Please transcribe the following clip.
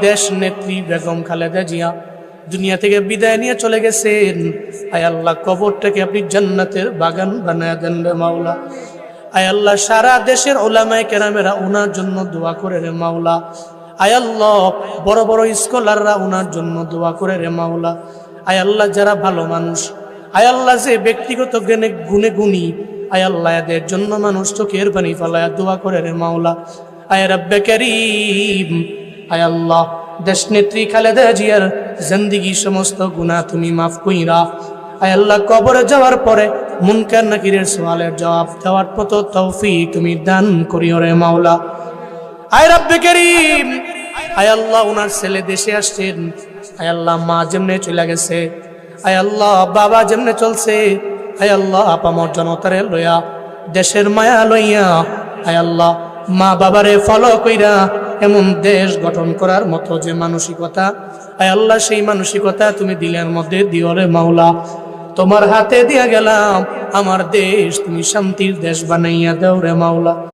দেশ নেত্রী বেগম খালেদা জিয়া দুনিয়া থেকে বিদায় নিয়ে চলে গেছেন। আয় আল্লাহ, কবরটাকে আপনি জান্নাতের বাগান বানায় দেন রে মাওলা। আয় আল্লাহ, সারা দেশের উলামায়ে কেরামেরা ওনার জন্য দোয়া করে রে মাওলা। আয় আল্লাহ, বড় বড় স্কলাররা ওনার জন্য দোয়া করে রে মাওলা। আয় আল্লাহ, যারা ভালো মানুষ, আয় আল্লাহ, যে ব্যক্তিগত জ্ঞানে গুণে গুণী, আয় আল্লাহ, এদের জন্য মানুষ চোখের পানি ফেলায় দোয়া করে রে মাওলা। আয় রব্বে করিম, আয় আল্লাহ, দেশ নেত্রী খালেদা জিয়ার জিন্দেগি সমস্ত গুনাহ তুমি মাফ কইরা, আয় আল্লাহ, কবরে যাওয়ার পরে মুনকার নাকিরের সওয়ালের জবাব দেওয়ার মতো তৌফিক তুমি দান করিও রে মাওলা। আয় রব্বে করিম, আয় আল্লাহ, ওনার ছেলে দেশে আসছেন, আয় আল্লাহ, মা যেমনে চলে গেছে, আয় আল্লাহ, বাবা যেমনে চলছে, আয় আল্লাহ, আপামর জনতারে লইয়া, দেশের মায়া লইয়া, আয় আল্লাহ, মা বাবারে ফলো কইরা এমন দেশ গঠন করার মতো যে মানসিকতা, আয় আল্লাহ, সেই মানসিকতা তুমি দিলের মধ্যে দিও রে মাওলা। তোমার হাতে দিয়া গেলাম, আমার দেশ তুমি শান্তির দেশ বানাইয়া দাও রে মাওলা।